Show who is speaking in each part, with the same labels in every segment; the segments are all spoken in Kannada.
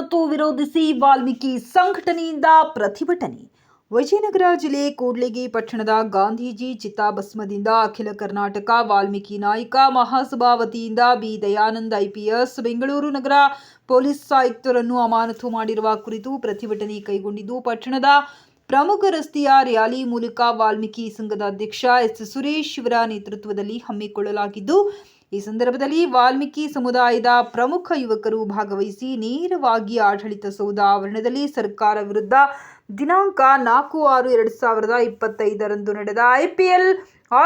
Speaker 1: ಅಮಾನತು ವಿರೋಧಿಸಿ ವಾಲ್ಮೀಕಿ ಸಂಘಟನೆಯಿಂದ ಪ್ರತಿಭಟನೆ. ವಿಜಯನಗರ ಜಿಲ್ಲೆ ಕೂಡ್ಲಿಗಿ ಪಟ್ಟಣದ ಗಾಂಧೀಜಿ ಚಿತಾಭಸ್ಮದಿಂದ ಅಖಿಲ ಕರ್ನಾಟಕ ವಾಲ್ಮೀಕಿ ನಾಯಕ ಮಹಾಸಭಾ ವತಿಯಿಂದ ಬಿ ದಯಾನಂದ್ IPS ಬೆಂಗಳೂರು ನಗರ ಪೊಲೀಸ್ ಆಯುಕ್ತರನ್ನು ಅಮಾನತು ಮಾಡಿರುವ ಕುರಿತು ಪ್ರತಿಭಟನೆ ಕೈಗೊಂಡಿದ್ದು, ಪಟ್ಟಣದ ಪ್ರಮುಖ ರಸ್ತೆಯ ರ್ಯಾಲಿ ಮೂಲಕ ವಾಲ್ಮೀಕಿ ಸಂಘದ ಅಧ್ಯಕ್ಷ ಎಸ್ ಸುರೇಶ್ ಇವರ ನೇತೃತ್ವದಲ್ಲಿ ಹಮ್ಮಿಕೊಳ್ಳಲಾಗಿದ್ದು, ಈ ಸಂದರ್ಭದಲ್ಲಿ ವಾಲ್ಮೀಕಿ ಸಮುದಾಯದ ಪ್ರಮುಖ ಯುವಕರು ಭಾಗವಹಿಸಿ ನೇರವಾಗಿ ಆಡಳಿತ ಸೌಧ ಆವರಣದಲ್ಲಿ ಸರ್ಕಾರ ವಿರುದ್ಧ ದಿನಾಂಕ 4/6/2025 ನಡೆದ IPL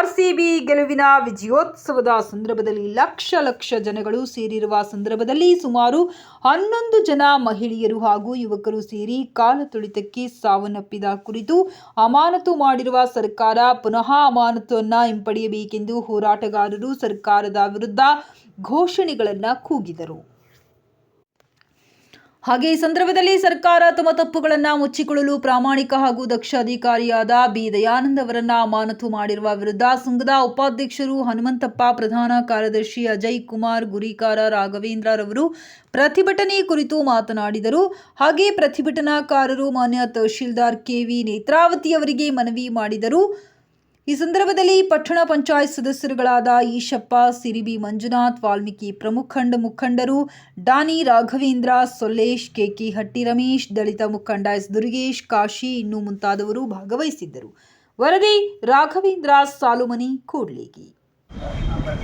Speaker 1: RCB ಗೆಲುವಿನ ವಿಜಯೋತ್ಸವದ ಸಂದರ್ಭದಲ್ಲಿ ಲಕ್ಷ ಜನಗಳು ಸೇರಿರುವ ಸಂದರ್ಭದಲ್ಲಿ ಸುಮಾರು 11 ಜನ ಮಹಿಳೆಯರು ಹಾಗೂ ಯುವಕರು ಸೇರಿ ಕಾಲತುಳಿತಕ್ಕೆ ಸಾವನ್ನಪ್ಪಿದ ಕುರಿತು ಅಮಾನತು ಮಾಡಿರುವ ಸರ್ಕಾರ ಪುನಃ ಅಮಾನತನ್ನು ಹಿಂಪಡೆಯಬೇಕೆಂದು ಹೋರಾಟಗಾರರು ಸರ್ಕಾರದ ವಿರುದ್ಧ ಘೋಷಣೆಗಳನ್ನು ಕೂಗಿದರು. ಹಾಗೆ ಈ ಸಂದರ್ಭದಲ್ಲಿ ಸರ್ಕಾರ ತಮ್ಮ ತಪ್ಪುಗಳನ್ನು ಮುಚ್ಚಿಕೊಳ್ಳಲು ಪ್ರಾಮಾಣಿಕ ಹಾಗೂ ದಕ್ಷ ಅಧಿಕಾರಿಯಾದ ಬಿ ದಯಾನಂದ್ ಅವರನ್ನ ಅಮಾನತು ಮಾಡಿರುವ ವಿರುದ್ಧ ಸಂಘದ ಉಪಾಧ್ಯಕ್ಷರು ಹನುಮಂತಪ್ಪ, ಪ್ರಧಾನ ಕಾರ್ಯದರ್ಶಿ ಅಜಯ್ ಕುಮಾರ್, ಗುರಿಕಾರ ರಾಘವೇಂದ್ರ ರವರು ಪ್ರತಿಭಟನೆ ಕುರಿತು ಮಾತನಾಡಿದರು. ಹಾಗೆ ಪ್ರತಿಭಟನಾಕಾರರು ಮಾನ್ಯ ತಹಶೀಲ್ದಾರ್ KV ನೇತ್ರಾವತಿ ಅವರಿಗೆ ಮನವಿ ಮಾಡಿದರು. ಈ ಸಂದರ್ಭದಲ್ಲಿ ಪಟ್ಟಣ ಪಂಚಾಯತ್ ಸದಸ್ಯರುಗಳಾದ ಈಶಪ್ಪ, ಸಿರಿಬಿ ಮಂಜುನಾಥ್, ವಾಲ್ಮೀಕಿ ಮುಖಂಡರು ಡಾನಿ ರಾಘವೇಂದ್ರ, ಸೊಲ್ಲೇಶ್, KK ಹಟ್ಟಿ ರಮೇಶ್, ದಲಿತ ಮುಖಂಡ S ದುರ್ಗೇಶ್, ಕಾಶಿ ಇನ್ನೂ ಮುಂತಾದವರು ಭಾಗವಹಿಸಿದ್ದರು. ವರದಿ ರಾಘವೇಂದ್ರ ಸಾಲುಮನಿ, ಕೂಡ್ಲಿಗಿ.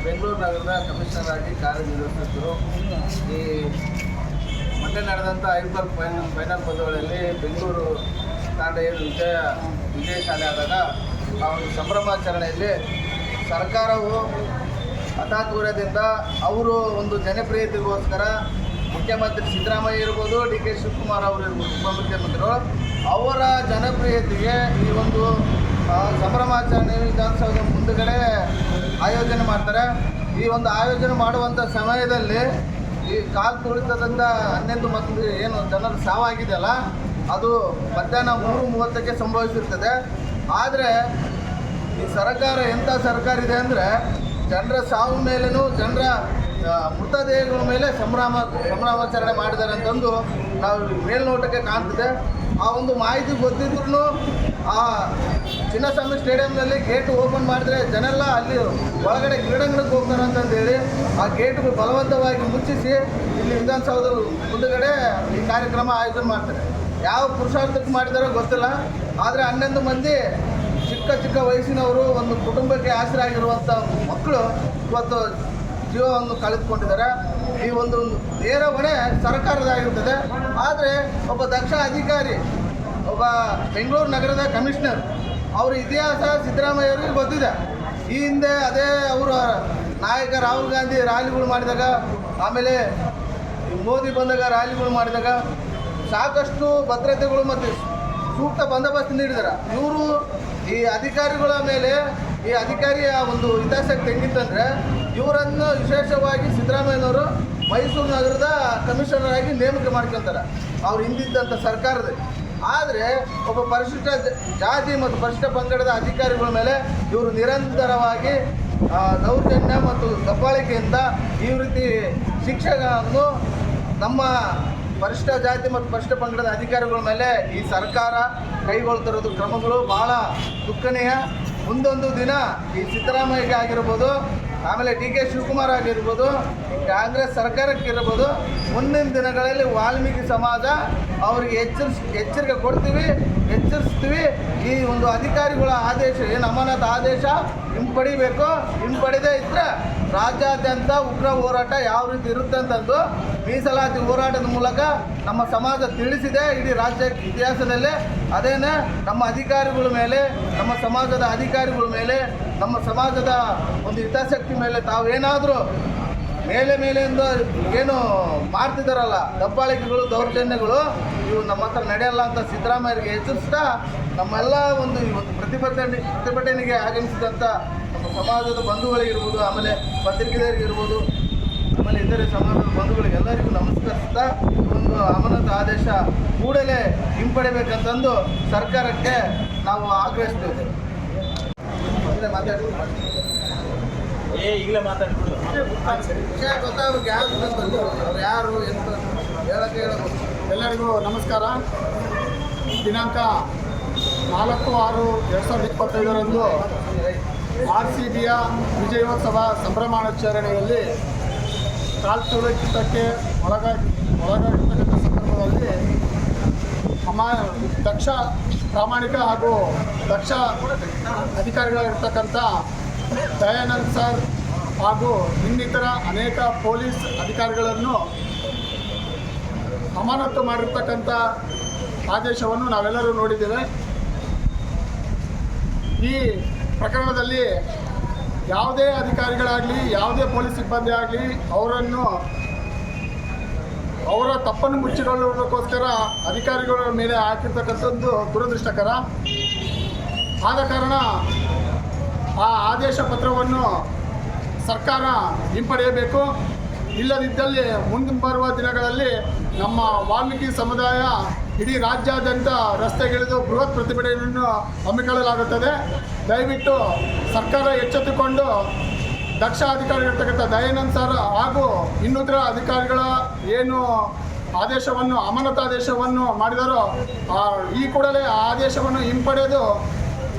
Speaker 2: ಬೆಂಗಳೂರು ನಗರದ ಕಮಿಷನರ್ ಆಗಿ ಕಾರ್ಯನಿರ್ವಹಿಸಿದ್ದರು. ಈ ಮೊನ್ನೆ ನಡೆದಂಥ IPL ಫೈನಲ್ ಪಂದ್ಯಗಳಲ್ಲಿ ಬೆಂಗಳೂರು ತಂಡ ವಿಜಯಶಾಲಿ ಆದಾಗ ಆ ಒಂದು ಸಂಭ್ರಮಾಚರಣೆಯಲ್ಲಿ ಸರ್ಕಾರವು ಹಠಾತ್ವರದಿಂದ ಅವರು ಒಂದು ಜನಪ್ರಿಯತೆಗೋಸ್ಕರ ಮುಖ್ಯಮಂತ್ರಿ ಸಿದ್ದರಾಮಯ್ಯ ಇರ್ಬೋದು, DK ಶಿವಕುಮಾರ್ ಅವರು ಇರ್ಬೋದು, ಉಪಮುಖ್ಯಮಂತ್ರಿಗಳು ಅವರ ಜನಪ್ರಿಯತೆಗೆ ಈ ಒಂದು ಸಂಭ್ರಮಾಚರಣೆ ವಿಧಾನಸೌಧ ಮುಂದುಗಡೆ ಆಯೋಜನೆ ಮಾಡ್ತಾರೆ. ಈ ಒಂದು ಆಯೋಜನೆ ಮಾಡುವಂಥ ಸಮಯದಲ್ಲಿ ಈ ಕಾಲು ತುಳಿತದಿಂದ 11 ಮಂದಿ ಏನು ಜನರ ಸಾವಾಗಿದೆಯಲ್ಲ, ಅದು ಮಧ್ಯಾಹ್ನ 3:30ಕ್ಕೆ ಸಂಭವಿಸಿರ್ತದೆ. ಆದರೆ ಈ ಸರ್ಕಾರ ಎಂಥ ಸರ್ಕಾರ ಇದೆ ಅಂದರೆ ಜನರ ಸಾವು ಮೇಲೇನೂ ಜನರ ಮೃತದೇಹಗಳ ಮೇಲೆ ಸಂಭ್ರಮಾಚರಣೆ ಮಾಡಿದ್ದಾರೆ ಅಂತಂದು ನಾವು ಮೇಲ್ನೋಟಕ್ಕೆ ಕಾಣ್ತಿದೆ. ಆ ಒಂದು ಮಾಹಿತಿ ಗೊತ್ತಿದ್ರೂ ಆ ಚಿನ್ನಸ್ವಾಮಿ ಸ್ಟೇಡಿಯಂನಲ್ಲಿ ಗೇಟ್ ಓಪನ್ ಮಾಡಿದ್ರೆ ಜನೆಲ್ಲ ಅಲ್ಲಿ ಒಳಗಡೆ ಕ್ರೀಡಾಂಗಣಕ್ಕೆ ಹೋಗ್ತಾರೆ ಅಂತಂದೇಳಿ ಆ ಗೇಟ್ಗಳು ಬಲವಂತವಾಗಿ ಮುಚ್ಚಿಸಿ ಇಲ್ಲಿ ವಿಧಾನಸೌಧ ಮುಂದುಗಡೆ ಈ ಕಾರ್ಯಕ್ರಮ ಆಯೋಜನೆ ಮಾಡ್ತಾರೆ. ಯಾವ ಪುರುಷಾರ್ಥಕ್ಕೆ ಮಾಡಿದಾರೋ ಗೊತ್ತಿಲ್ಲ. ಆದರೆ 11 ಮಂದಿ ಚಿಕ್ಕ ವಯಸ್ಸಿನವರು, ಒಂದು ಕುಟುಂಬಕ್ಕೆ ಆಸರೆ ಆಗಿರುವಂಥ ಮಕ್ಕಳು ಇವತ್ತು ಜೀವವನ್ನು ಕಳೆದುಕೊಂಡಿದ್ದಾರೆ. ಈ ಒಂದು ನೇರ ಹೊಣೆ ಸರ್ಕಾರದಾಗಿರ್ತದೆ. ಆದರೆ ಒಬ್ಬ ದಕ್ಷ ಅಧಿಕಾರಿ, ಒಬ್ಬ ಬೆಂಗಳೂರು ನಗರದ ಕಮಿಷನರ್, ಅವರ ಇತಿಹಾಸ ಸಿದ್ದರಾಮಯ್ಯ ಅವರಿಗೆ ಗೊತ್ತಿದೆ. ಈ ಹಿಂದೆ ಅದೇ ಅವರ ನಾಯಕ ರಾಹುಲ್ ಗಾಂಧಿ ರ್ಯಾಲಿಗಳು ಮಾಡಿದಾಗ, ಆಮೇಲೆ ಮೋದಿ ಬಂದಾಗ ರ್ಯಾಲಿಗಳು ಮಾಡಿದಾಗ ಸಾಕಷ್ಟು ಭದ್ರತೆಗಳು ಮತ್ತು ಸೂಕ್ತ ಬಂದೋಬಸ್ತ್ ನೀಡಿದ್ದಾರೆ. ಇವರು ಈ ಅಧಿಕಾರಿಗಳ ಮೇಲೆ, ಈ ಅಧಿಕಾರಿಯ ಒಂದು ಹಿತಾಸಕ್ತಿ ಹೆಂಗಿತ್ತಂದರೆ ಇವರನ್ನು ವಿಶೇಷವಾಗಿ ಸಿದ್ದರಾಮಯ್ಯನವರು ಮೈಸೂರು ನಗರದ ಕಮಿಷನರ್ ಆಗಿ ನೇಮಕ ಮಾಡ್ಕೊತಾರೆ ಅವ್ರು ಹಿಂದಿದ್ದಂಥ ಸರ್ಕಾರದಲ್ಲಿ. ಆದರೆ ಒಬ್ಬ ಪರಿಶಿಷ್ಟ ಜಾತಿ ಮತ್ತು ಪರಿಶಿಷ್ಟ ಪಂಗಡದ ಅಧಿಕಾರಿಗಳ ಮೇಲೆ ಇವರು ನಿರಂತರವಾಗಿ ದೌರ್ಜನ್ಯ ಮತ್ತು ದಬ್ಬಾಳಿಕೆಯಿಂದ ಈ ರೀತಿ ಶಿಕ್ಷೆಗಳನ್ನು ನಮ್ಮ ಪರಿಶಿಷ್ಟ ಜಾತಿ ಮತ್ತು ಪರಿಶಿಷ್ಟ ಪಂಗಡದ ಅಧಿಕಾರಿಗಳ ಮೇಲೆ ಈ ಸರ್ಕಾರ ಕೈಗೊಳ್ತಿರೋದು ಕ್ರಮಗಳು ಬಹಳ ದುಃಖನೀಯ. ಮುಂದೊಂದು ದಿನ ಈ ಸಿದ್ದರಾಮಯ್ಯಗೆ ಆಗಿರ್ಬೋದು, ಆಮೇಲೆ DK ಶಿವಕುಮಾರ್ ಆಗಿರ್ಬೋದು, ಕಾಂಗ್ರೆಸ್ ಸರ್ಕಾರಕ್ಕಿರ್ಬೋದು, ಮುಂದಿನ ದಿನಗಳಲ್ಲಿ ವಾಲ್ಮೀಕಿ ಸಮಾಜ ಅವರಿಗೆ ಎಚ್ಚರಿಕೆ ಎಚ್ಚರಿಸ್ತೀವಿ. ಈ ಒಂದು ಅಧಿಕಾರಿಗಳ ಆದೇಶ ಏನು ಅಮಾನತು ಆದೇಶ ಹಿಂಪಡಿಬೇಕು. ಹಿಂಪಡೆದೇ ಇದ್ದರೆ ರಾಜ್ಯಾದ್ಯಂತ ಉಗ್ರ ಹೋರಾಟ ಯಾವ ರೀತಿ ಇರುತ್ತೆ ಅಂತಂದು ಮೀಸಲಾತಿ ಹೋರಾಟದ ಮೂಲಕ ನಮ್ಮ ಸಮಾಜ ತಿಳಿಸಿದೆ ಇಡೀ ರಾಜ್ಯ ಇತಿಹಾಸದಲ್ಲೇ. ಅದೇನೇ ನಮ್ಮ ಅಧಿಕಾರಿಗಳ ಮೇಲೆ, ನಮ್ಮ ಸಮಾಜದ ಅಧಿಕಾರಿಗಳ ಮೇಲೆ, ನಮ್ಮ ಸಮಾಜದ ಒಂದು ಹಿತಾಸಕ್ತಿ ಮೇಲೆ ತಾವೇನಾದರೂ ಮೇಲೆಯಿಂದ ಏನು ಮಾಡ್ತಿದ್ದಾರಲ್ಲ ದಬ್ಬಾಳಿಕೆಗಳು, ದೌರ್ಜನ್ಯಗಳು, ಇವು ನಮ್ಮ ಹತ್ರ ನಡೆಯಲ್ಲ ಅಂತ ಸಿದ್ದರಾಮಯ್ಯರಿಗೆ ಎಚ್ಚರಿಸ್ತಾ ನಮ್ಮೆಲ್ಲ ಒಂದು ಪ್ರತಿಭಟನೆಗೆ ಆಗಮಿಸಿದಂಥ ನಮ್ಮ ಸಮಾಜದ ಬಂಧುಗಳಿಗಿರ್ಬೋದು, ಆಮೇಲೆ ಪತ್ರಿಕೆದಾರರಿಗಿರ್ಬೋದು, ಆಮೇಲೆ ಇತರೆ ಸಮಾಜದ ಬಂಧುಗಳಿಗೆಲ್ಲರಿಗೂ ನಮಸ್ಕರಿಸ್ತಾ ಒಂದು ಅಮಾನತು ಆದೇಶ ಕೂಡಲೇ ಹಿಂಪಡಿಬೇಕಂತಂದು ಸರ್ಕಾರಕ್ಕೆ ನಾವು ಆಗ್ರಹಿಸ್ತೇವೆ.
Speaker 3: ಈಗಲೇ ಮಾತಾಡ್ಬಿಡು
Speaker 2: ವಿಷಯ ಗೊತ್ತಾಗಬೇಕು. ಯಾರು ಯಾರು ಎಂತ ಹೇಳಬೇಕು.
Speaker 3: ಎಲ್ಲರಿಗೂ ನಮಸ್ಕಾರ. ದಿನಾಂಕ 4/6/2025 RCBಯ ವಿಜಯೋತ್ಸವ ಸಂಭ್ರಮಾಚರಣೆಯಲ್ಲಿ ಕಾಲ್ತುಳಿತಕ್ಕೆ ಒಳಗಾಗಿರ್ತಕ್ಕಂಥ ಸಂದರ್ಭದಲ್ಲಿ ದಕ್ಷ ಪ್ರಾಮಾಣಿಕ ಹಾಗೂ ದಕ್ಷ ಅಧಿಕಾರಿಗಳಿರ್ತಕ್ಕಂಥ ದಯಾನಂದ್ ಸರ್ ಹಾಗೂ ಇನ್ನಿತರ ಅನೇಕ ಪೊಲೀಸ್ ಅಧಿಕಾರಿಗಳನ್ನು ಅಮಾನತು ಮಾಡಿರ್ತಕ್ಕಂಥ ಆದೇಶವನ್ನು ನಾವೆಲ್ಲರೂ ನೋಡಿದ್ದೇವೆ. ಈ ಪ್ರಕರಣದಲ್ಲಿ ಯಾವುದೇ ಅಧಿಕಾರಿಗಳಾಗಲಿ ಯಾವುದೇ ಪೊಲೀಸ್ ಸಿಬ್ಬಂದಿ ಆಗಲಿ ಅವರ ತಪ್ಪನ್ನು ಮುಚ್ಚಿಕೊಳ್ಳೋದಕ್ಕೋಸ್ಕರ ಅಧಿಕಾರಿಗಳ ಮೇಲೆ ಹಾಕಿರ್ತಕ್ಕಂಥದ್ದು ದುರದೃಷ್ಟಕರ. ಆದ ಕಾರಣ ಆ ಆದೇಶ ಪತ್ರವನ್ನು ಸರ್ಕಾರ ಹಿಂಪಡೆಯಬೇಕು. ಇಲ್ಲದಿದ್ದಲ್ಲಿ ಮುಂಬರುವ ದಿನಗಳಲ್ಲಿ ನಮ್ಮ ವಾಲ್ಮೀಕಿ ಸಮುದಾಯ ಇಡೀ ರಾಜ್ಯಾದ್ಯಂತ ರಸ್ತೆಗಿಳಿದು ಬೃಹತ್ ಪ್ರತಿಭಟನೆಯನ್ನು ಹಮ್ಮಿಕೊಳ್ಳಲಾಗುತ್ತದೆ. ದಯವಿಟ್ಟು ಸರ್ಕಾರ ಎಚ್ಚೆತ್ತುಕೊಂಡು ದಕ್ಷ ಅಧಿಕಾರಿಗಳಿರ್ತಕ್ಕಂಥ ದಯಾನಂದ್ ಸರ್ ಹಾಗೂ ಇನ್ನಿತರ ಅಧಿಕಾರಿಗಳ ಏನು ಆದೇಶವನ್ನು ಅಮಾನತು ಆದೇಶವನ್ನು ಮಾಡಿದರೋ ಈ ಕೂಡಲೇ ಆ ಆದೇಶವನ್ನು ಹಿಂಪಡೆದು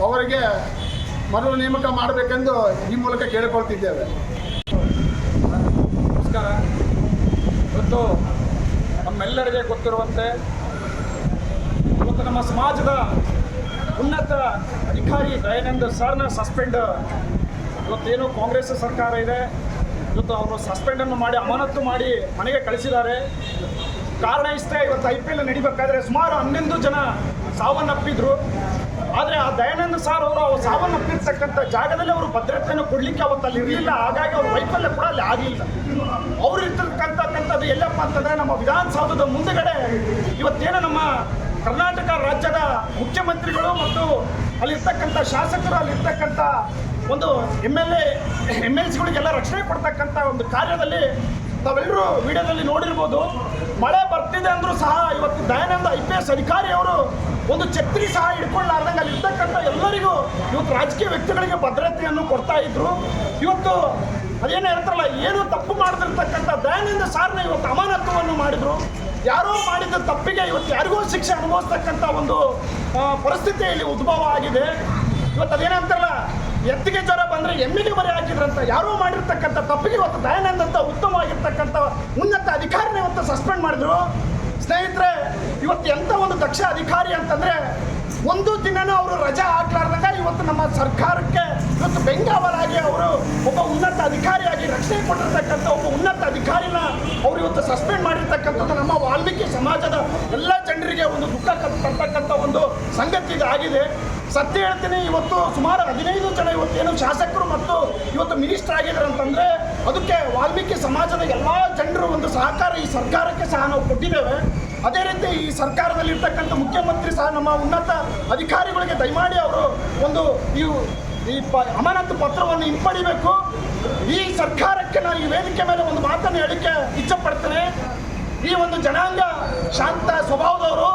Speaker 3: ಅವರಿಗೆ ಮರು ನೇಮಕ ಮಾಡಬೇಕೆಂದು ಈ ಮೂಲಕ ಕೇಳಿಕೊಳ್ತಿದ್ದೇವೆ.
Speaker 4: ನಮಸ್ಕಾರ. ಇವತ್ತು ನಮ್ಮೆಲ್ಲರಿಗೆ ಗೊತ್ತಿರುವಂತೆ ಇವತ್ತು ನಮ್ಮ ಸಮಾಜದ ಉನ್ನತ ಅಧಿಕಾರಿ ದಯಾನಂದ್ ಸರ್ನ ಸಸ್ಪೆಂಡ್ ಇವತ್ತೇನು ಕಾಂಗ್ರೆಸ್ ಸರ್ಕಾರ ಇದೆ, ಇವತ್ತು ಅವರು ಸಸ್ಪೆಂಡನ್ನು ಮಾಡಿ ಅಮಾನತು ಮಾಡಿ ಮನೆಗೆ ಕಳಿಸಿದ್ದಾರೆ. ಕಾರಣ ಇಷ್ಟೇ, ಇವತ್ತು IPL ನಡಿಬೇಕಾದ್ರೆ ಸುಮಾರು 11 ಜನ ಸಾವನ್ನಪ್ಪಿದ್ರು. ಆದರೆ ಆ ದಯಾನಂದ್ ಸರ್ ಅವರು ಸಾವನ್ನಪ್ಪಿರ್ತಕ್ಕಂಥ ಜಾಗದಲ್ಲಿ ಅವರು ಭದ್ರತೆಯನ್ನು ಕೊಡಲಿಕ್ಕೆ ಅವತ್ತು ಅಲ್ಲಿ ಇರಲಿಲ್ಲ. ಹಾಗಾಗಿ ಅವ್ರ ವೈಫಲ್ಯ ಕೂಡ ಅಲ್ಲಿ ಆಗಲಿಲ್ಲ. ಅವ್ರು ಇರ್ತಕ್ಕಂಥದ್ದು ಎಲ್ಲಪ್ಪ ಅಂತಂದರೆ ನಮ್ಮ ವಿಧಾನಸೌಧದ ಮುಂದುಗಡೆ ಇವತ್ತೇನು ನಮ್ಮ ಕರ್ನಾಟಕ ರಾಜ್ಯದ ಮುಖ್ಯಮಂತ್ರಿಗಳು ಮತ್ತು ಅಲ್ಲಿರ್ತಕ್ಕಂಥ ಶಾಸಕರು, ಅಲ್ಲಿರ್ತಕ್ಕಂಥ ಒಂದು MLCಗಳಿಗೆಲ್ಲ ರಕ್ಷಣೆ ಕೊಡ್ತಕ್ಕಂಥ ಒಂದು ಕಾರ್ಯದಲ್ಲಿ ತಾವೆಲ್ಲರೂ ವಿಡಿಯೋದಲ್ಲಿ ನೋಡಿರ್ಬೋದು. ಮಳೆ ಬರ್ತಿದೆ ಅಂದರೂ ಸಹ ಇವತ್ತು ದಯಾನಂದ್ IPS ಅಧಿಕಾರಿ ಅವರು ಒಂದು ಛತ್ರಿ ಸಹ ಹಿಡ್ಕೊಳ್ಳಾರ್ದಂಗೆ ಅಲ್ಲಿರ್ತಕ್ಕಂಥ ಎಲ್ಲರಿಗೂ ಇವತ್ತು ರಾಜಕೀಯ ವ್ಯಕ್ತಿಗಳಿಗೆ ಭದ್ರತೆಯನ್ನು ಕೊಡ್ತಾ ಇದ್ರು. ಇವತ್ತು ಅದೇನು ಹೇಳ್ತಾರಲ್ಲ, ಏನು ತಪ್ಪು ಮಾಡದಿರ್ತಕ್ಕಂಥ ದಯಾನಂದ ಸಾರ್ನ ಇವತ್ತು ಅಮಾನತುವನ್ನು ಮಾಡಿದ್ರು. ಯಾರೋ ಮಾಡಿದ ತಪ್ಪಿಗೆ ಇವತ್ತು ಯಾರಿಗೋ ಶಿಕ್ಷೆ ಅನುಭವಿಸ್ತಕ್ಕಂಥ ಒಂದು ಪರಿಸ್ಥಿತಿ ಇಲ್ಲಿ ಉದ್ಭವ ಆಗಿದೆ. ಇವತ್ತು ಅದೇನಂತಾರಲ್ಲ, ಎತ್ತಿಗೆ ಜ್ವರ ಬಂದರೆ ಎಮ್ಮಿಗೆ ಬರೆ ಹಾಕಿದ್ರಂತ. ಯಾರೋ ಮಾಡಿರ್ತಕ್ಕಂಥ ತಪ್ಪಿಗೆ ಇವತ್ತು ದಯಾನಂದ್ ಅಂತ ಉತ್ತಮವಾಗಿರ್ತಕ್ಕಂಥ ಉನ್ನತ ಅಧಿಕಾರಿನ ಇವತ್ತು ಸಸ್ಪೆಂಡ್ ಮಾಡಿದ್ರು. ಸ್ನೇಹಿತರೆ, ಇವತ್ತು ಎಂಥ ಒಂದು ದಕ್ಷ ಅಧಿಕಾರಿ ಅಂತಂದರೆ ಒಂದು ದಿನನೂ ಅವರು ರಜಾ ಹಾಕ್ಲಾರ್ದಾಗ ಇವತ್ತು ನಮ್ಮ ಸರ್ಕಾರಕ್ಕೆ ಇವತ್ತು ಬೆಂಗಾವಲಾಗಿ ಅವರು ಒಬ್ಬ ಉನ್ನತ ಅಧಿಕಾರಿಯಾಗಿ ರಕ್ಷಣೆ ಕೊಟ್ಟಿರ್ತಕ್ಕಂಥ ಒಬ್ಬ ಉನ್ನತ ಅಧಿಕಾರಿನ ಅವರು ಇವತ್ತು ಸಸ್ಪೆಂಡ್ ಮಾಡಿರ್ತಕ್ಕಂಥದ್ದು ನಮ್ಮ ವಾಲ್ಮೀಕಿ ಸಮಾಜದ ಎಲ್ಲ ಜನರಿಗೆ ಒಂದು ದುಃಖ ತರ್ತಕ್ಕಂಥ ಒಂದು ಸಂಗತಿ ಆಗಿದೆ. ಸತ್ಯ ಹೇಳ್ತೀನಿ, ಇವತ್ತು ಸುಮಾರು 15 ಜನ ಇವತ್ತೇನು ಶಾಸಕರು ಮತ್ತು ಇವತ್ತು ಮಿನಿಸ್ಟರ್ ಆಗಿದ್ದಾರೆ ಅಂತಂದರೆ ಅದಕ್ಕೆ ವಾಲ್ಮೀಕಿ ಸಮಾಜದ ಎಲ್ಲ ಜನರು ಒಂದು ಸಹಕಾರ ಈ ಸರ್ಕಾರಕ್ಕೆ ಸಹ ನಾವು ಕೊಟ್ಟಿದ್ದೇವೆ. ಅದೇ ರೀತಿ ಈ ಸರ್ಕಾರದಲ್ಲಿರ್ತಕ್ಕಂಥ ಮುಖ್ಯಮಂತ್ರಿ ಸಹ ನಮ್ಮ ಉನ್ನತ ಅಧಿಕಾರಿಗಳಿಗೆ ದಯಮಾಡಿ ಅವರು ಒಂದು ಈ ಅಮಾನತು ಪತ್ರವನ್ನು ಹಿಂಪಡಿಬೇಕು. ಈ ಸರ್ಕಾರಕ್ಕೆ ನಾನು ಈ ವೇದಿಕೆ ಮೇಲೆ ಒಂದು ಮಾತನ್ನು ಹೇಳಿಕೆ ಇಚ್ಛಪಡ್ತೇನೆ. ಈ ಒಂದು ಜನಾಂಗ ಶಾಂತ ಸ್ವಭಾವದವರು,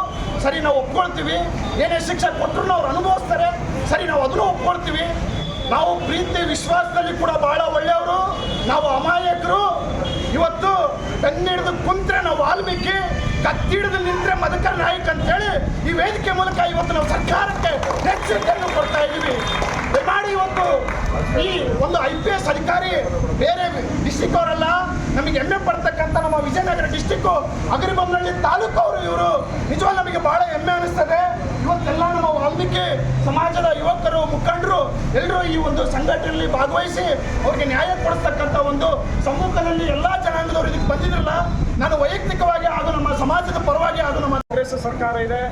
Speaker 4: ಸರಿ ನಾವು ಒಪ್ಕೊಳ್ತೀವಿ. ಏನೇ ಶಿಕ್ಷೆ ಕೊಟ್ಟರು ಅವ್ರು ಅನುಭವಿಸ್ತಾರೆ, ಸರಿ ನಾವು ಅದನ್ನು ಒಪ್ಕೊಳ್ತೀವಿ. ನಾವು ಪ್ರೀತಿ ವಿಶ್ವಾಸದಲ್ಲಿ ಕೂಡ ಭಾಳ ಒಳ್ಳೆಯವರು, ನಾವು ಅಮಾಯಕರು. ಇವತ್ತು ಬೆನ್ನಿಡಿದು ಕುಂತ್ರೆ ನಾವು ವಾಲ್ಮೀಕಿ, ಕತ್ತಿಡಿದು ನಿಂತರೆ ಮದಕರ ನಾಯಕ್ ಅಂತೇಳಿ ಈ ವೇದಿಕೆ ಮೂಲಕ ಇವತ್ತು ನಾವು ಸರ್ಕಾರಕ್ಕೆ ಎಚ್ಚರಿಕೆಯನ್ನು ಕೊಡ್ತಾ ಇದ್ದೀವಿ. ದಯಮಾಡಿ ಇವತ್ತು ಈ ಒಂದು IPS ಅಧಿಕಾರಿ ಬೇರೆ ಡಿಸ್ಟಿಕ್ ಅವರಲ್ಲ, ನಮಗೆ ಹೆಮ್ಮೆ ಪಡ್ತಕ್ಕಂಥ ನಮ್ಮ ವಿಜಯನಗರ ಡಿಸ್ಟಿಕ್ಕು ಅಗರಿಬೊಮ್ಮನಹಳ್ಳಿ ತಾಲೂಕು ಅವರು. ಇವರು ನಿಜವಾಗ್ಲೂ ನಮಗೆ ಭಾಳ ಹೆಮ್ಮೆ ಅನಿಸ್ತದೆ. ಇವತ್ತೆಲ್ಲ ನಮ್ಮ ವಾಲ್ಮೀಕಿ ಸಮಾಜದ ಯುವಕರು, ಮುಖಂಡರು ಎಲ್ಲರೂ ಈ ಒಂದು ಸಂಘಟನೆಯಲ್ಲಿ ಭಾಗವಹಿಸಿ ಅವ್ರಿಗೆ ನ್ಯಾಯ ಕೊಡಿಸ್ತಕ್ಕಂಥ ಒಂದು ಸಮ್ಮುಖದಲ್ಲಿ ಎಲ್ಲ ಜನಾಂಗದವರು ಇದಕ್ಕೆ ಬಂದಿದ್ರಲ್ಲ. ನಾನು ವೈಯಕ್ತಿಕವಾಗಿ ಹಾಗೂ ನಮ್ಮ ಸಮಾಜದ ಪರವಾಗಿ ಹಾಗೂ ನಮ್ಮ ಕಾಂಗ್ರೆಸ್ ಸರ್ಕಾರ ಇದೆ,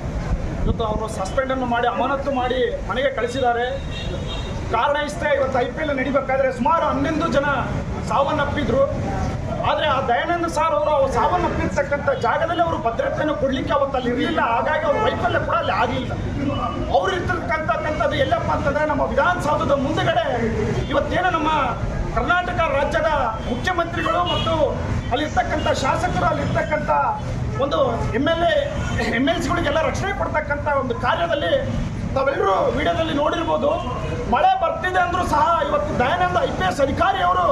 Speaker 4: ಇವತ್ತು ಅವರು ಸಸ್ಪೆಂಡನ್ನು ಮಾಡಿ ಅಮಾನತು ಮಾಡಿ ಮನೆಗೆ ಕಳಿಸಿದ್ದಾರೆ. ಕಾರಣ ಇಷ್ಟೇ, ಇವತ್ತು IPL ನಡಿಬೇಕಾದ್ರೆ ಸುಮಾರು 11 ಜನ ಸಾವನ್ನಪ್ಪಿದ್ರು. ಆದರೆ ಆ ದಯಾನಂದ್ ಸರ್ ಅವರು ಸಾವನ್ನಪ್ಪಿರ್ತಕ್ಕಂಥ ಜಾಗದಲ್ಲಿ ಅವರು ಭದ್ರತೆಯನ್ನು ಕೊಡಲಿಕ್ಕೆ ಅವತ್ತು ಅಲ್ಲಿ ಇರಲಿಲ್ಲ. ಹಾಗಾಗಿ ಅವ್ರ ವೈಫಲ್ಯ ಕೂಡ ಅಲ್ಲಿ ಆಗಲಿಲ್ಲ. ಅವ್ರು ಇರ್ತಕ್ಕಂಥದ್ದು ಎಲ್ಲಪ್ಪ ಅಂತಂದರೆ ನಮ್ಮ ವಿಧಾನಸೌಧದ ಮುಂದುಗಡೆ ಇವತ್ತೇನು ನಮ್ಮ ಕರ್ನಾಟಕ ರಾಜ್ಯದ ಮುಖ್ಯಮಂತ್ರಿಗಳು ಮತ್ತು ಅಲ್ಲಿರ್ತಕ್ಕಂಥ ಶಾಸಕರು, ಅಲ್ಲಿರ್ತಕ್ಕಂಥ ಒಂದು MLCಗಳಿಗೆಲ್ಲ ರಕ್ಷಣೆ ಕೊಡ್ತಕ್ಕಂಥ ಒಂದು ಕಾರ್ಯದಲ್ಲಿ ತಾವೆಲ್ಲರೂ ವಿಡಿಯೋದಲ್ಲಿ ನೋಡಿರ್ಬೋದು. ಮಳೆ ಬರ್ತಾ ಬರ್ತಿದೆ ಅಂದ್ರೂ ಸಹ ಇವತ್ತು ದಯಾನಂದ IPS ಅಧಿಕಾರಿ ಅವರು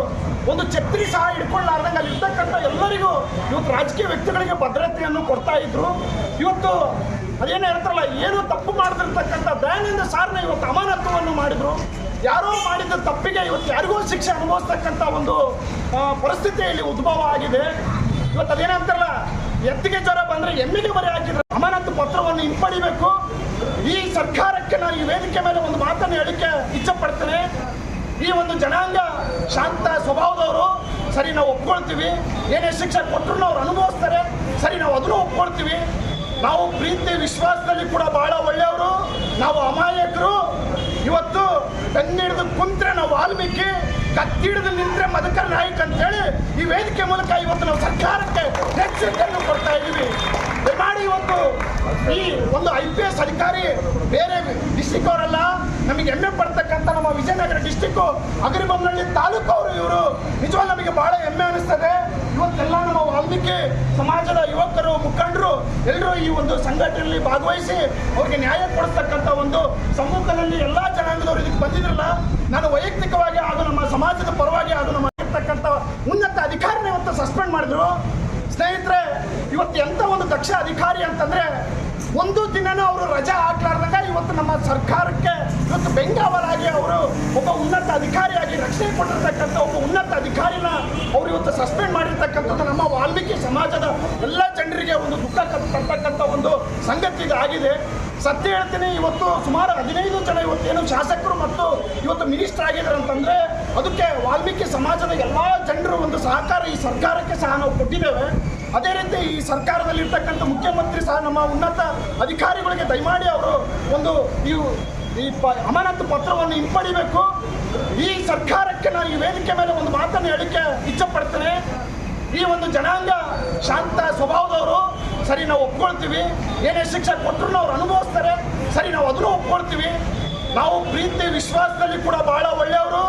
Speaker 4: ಒಂದು ಛತ್ರಿ ಸಹ ಹಿಡ್ಕೊಳ್ಳಾರ್ದಂಗೆ ಅಲ್ಲಿ ಇರ್ತಕ್ಕಂಥ ಎಲ್ಲರಿಗೂ ಇವತ್ತು ರಾಜಕೀಯ ವ್ಯಕ್ತಿಗಳಿಗೆ ಭದ್ರತೆಯನ್ನು ಕೊಡ್ತಾ ಇದ್ರು. ಇವತ್ತು ಅದೇನು ಹೇಳ್ತಾರಲ್ಲ, ಏನು ತಪ್ಪು ಮಾಡ್ತಿರ್ತಕ್ಕಂಥ ದಯಾನಂದ ಸಾರ್ನ ಇವತ್ತು ಅಮಾನತುವನ್ನು ಮಾಡಿದ್ರು. ಯಾರೋ ಮಾಡಿದ ತಪ್ಪಿಗೆ ಇವತ್ತು ಯಾರಿಗೂ ಶಿಕ್ಷೆ ಅನುಭವಿಸ್ತಕ್ಕಂಥ ಒಂದು ಪರಿಸ್ಥಿತಿಯಲ್ಲಿ ಉದ್ಭವ ಆಗಿದೆ. ಇವತ್ತು ಅದೇನಂತಾರಲ್ಲ, ಎತ್ತಿಗೆ ಜ್ವರ ಬಂದರೆ ಎಮ್ಮಿಗೆ ಬರೆ ಹಾಕಿದ್ರೆ ಅಮಾನತು ಪತ್ರವನ್ನು ಹಿಂಪಡಿಬೇಕು. ಈ ಸರ್ಕಾರಕ್ಕೆ ನಾನು ಈ ವೇದಿಕೆ ಮೇಲೆ ಒಂದು ಮಾತನ್ನು ಹೇಳಿಕೆ ಇಚ್ಛಪಡ್ತೇನೆ. ಈ ಒಂದು ಜನಾಂಗ ಶಾಂತ ಸ್ವಭಾವದವರು, ಸರಿ ನಾವು ಒಪ್ಕೊಳ್ತೀವಿ. ಏನೇ ಶಿಕ್ಷೆ ಕೊಟ್ಟರು ಅವ್ರು ಅನುಭವಿಸ್ತಾರೆ, ಸರಿ ನಾವು ಅದನ್ನು ಒಪ್ಕೊಳ್ತೀವಿ. ನಾವು ಪ್ರೀತಿ ವಿಶ್ವಾಸದಲ್ಲಿ ಕೂಡ ಬಹಳ ಒಳ್ಳೆಯವರು, ನಾವು ಅಮಾಯಕರು. ಇವತ್ತು ಬೆನ್ನಿಡಿದು ಕುಂತ್ರೆ ನಾವು ವಾಲ್ಮೀಕಿ, ಕತ್ತಿಡಿದು ನಿಂತ್ರೆ ಮಧುಕರ ನಾಯಕ್ ಅಂತೇಳಿ ಈ ವೇದಿಕೆ ಮೂಲಕ ಇವತ್ತು ನಾವು ಸರ್ಕಾರಕ್ಕೆ ಎಚ್ಚರಿಕೆಯನ್ನು ಕೊಡ್ತಾ ಇದ್ದೀವಿ. ದಯಮಾಡಿ ಇವತ್ತು ಈ ಒಂದು IPS ಅಧಿಕಾರಿ ಬೇರೆ ಡಿಸ್ಟಿಕ್ ಅವರಲ್ಲ, ನಮಗೆ ಹೆಮ್ಮೆ ಪಡ್ತಕ್ಕಂಥ ನಮ್ಮ ವಿಜಯನಗರ ಡಿಸ್ಟಿಕ್ಕು ಅಗರಿಬೊಮ್ಮನಹಳ್ಳಿ ತಾಲೂಕು ಅವರು. ಇವರು ನಿಜವಾಗ್ಲೂ ನಮಗೆ ಬಹಳ ಹೆಮ್ಮೆ ಅನಿಸ್ತದೆ. ಇವತ್ತೆಲ್ಲ ನಮ್ಮ ವಾಲ್ಮೀಕಿ ಸಮಾಜದ ಯುವಕರು, ಮುಖಂಡರು ಎಲ್ಲರೂ ಈ ಒಂದು ಸಂಘಟನೆಯಲ್ಲಿ ಭಾಗವಹಿಸಿ ಅವ್ರಿಗೆ ನ್ಯಾಯ ಕೊಡಿಸ್ತಕ್ಕಂಥ ಒಂದು ಸಮ್ಮುಖದಲ್ಲಿ ಎಲ್ಲ ಜನಾಂಗದವರು ಇದಕ್ಕೆ ಬಂದಿದ್ರಲ್ಲ. ನಾನು ವೈಯಕ್ತಿಕವಾಗಿ ಹಾಗೂ ನಮ್ಮ ಸಮಾಜದ ಪರವಾಗಿ ಹಾಗೂ ನಮ್ಮ ಇರ್ತಕ್ಕಂಥ ಉನ್ನತ ಅಧಿಕಾರಿನ ಇವತ್ತು ಸಸ್ಪೆಂಡ್ ಮಾಡಿದ್ರು. ಸ್ನೇಹಿತರೆ, ಇವತ್ತು ಎಂಥ ಒಂದು ದಕ್ಷ ಅಧಿಕಾರಿ ಅಂತಂದ್ರೆ, ಒಂದು ದಿನನೂ ಅವರು ರಜಾ ಹಾಕ್ಲಾರ್ದಾಗ ಇವತ್ತು ನಮ್ಮ ಸರ್ಕಾರಕ್ಕೆ ಇವತ್ತು ಬೆಂಗಾವಲಾಗಿ ಅವರು ಒಬ್ಬ ಉನ್ನತ ಅಧಿಕಾರಿಯಾಗಿ ರಕ್ಷಣೆ ಕೊಟ್ಟಿರ್ತಕ್ಕಂಥ ಒಬ್ಬ ಉನ್ನತ ಅಧಿಕಾರಿನ ಅವರು ಇವತ್ತು ಸಸ್ಪೆಂಡ್ ಮಾಡಿರ್ತಕ್ಕಂಥದ್ದು ನಮ್ಮ ವಾಲ್ಮೀಕಿ ಸಮಾಜದ ಎಲ್ಲ ಜನರಿಗೆ ಒಂದು ದುಃಖ ತರ್ತಕ್ಕಂಥ ಒಂದು ಸಂಗತಿ ಆಗಿದೆ. ಸತ್ಯ ಹೇಳ್ತೀನಿ, ಇವತ್ತು ಸುಮಾರು 15 ಜನ ಇವತ್ತೇನು ಶಾಸಕರು ಮತ್ತು ಇವತ್ತು ಮಿನಿಸ್ಟರ್ ಆಗಿದ್ದಾರೆ ಅಂತಂದರೆ ಅದಕ್ಕೆ ವಾಲ್ಮೀಕಿ ಸಮಾಜದ ಎಲ್ಲ ಜನರು ಒಂದು ಸಹಕಾರ ಈ ಸರ್ಕಾರಕ್ಕೆ ಸಹ ನಾವು ಕೊಟ್ಟಿದ್ದೇವೆ. ಅದೇ ರೀತಿ ಈ ಸರ್ಕಾರದಲ್ಲಿ ಇರ್ತಕ್ಕಂಥ ಮುಖ್ಯಮಂತ್ರಿ ಸಹ ನಮ್ಮ ಉನ್ನತ ಅಧಿಕಾರಿಗಳಿಗೆ ದಯಮಾಡಿ ಅವರು ಒಂದು ಈ ಅಮಾನತು ಪತ್ರವನ್ನು ಹಿಂಪಡಿಬೇಕು. ಈ ಸರ್ಕಾರಕ್ಕೆ ನಾನು ಈ ವೇದಿಕೆ ಮೇಲೆ ಒಂದು ಮಾತನ್ನು ಹೇಳಿಕೆ ಇಚ್ಛಪಡ್ತೇನೆ. ಈ ಒಂದು ಜನಾಂಗ ಶಾಂತ ಸ್ವಭಾವದವರು, ಸರಿ ನಾವು ಒಪ್ಕೊಳ್ತೀವಿ. ಏನೇ ಶಿಕ್ಷೆ ಕೊಟ್ಟರು ಅವ್ರು ಅನುಭವಿಸ್ತಾರೆ, ಸರಿ ನಾವು ಅದನ್ನು ಒಪ್ಕೊಳ್ತೀವಿ. ನಾವು ಪ್ರೀತಿ ವಿಶ್ವಾಸದಲ್ಲಿ ಕೂಡ ಬಹಳ ಒಳ್ಳೆಯವರು.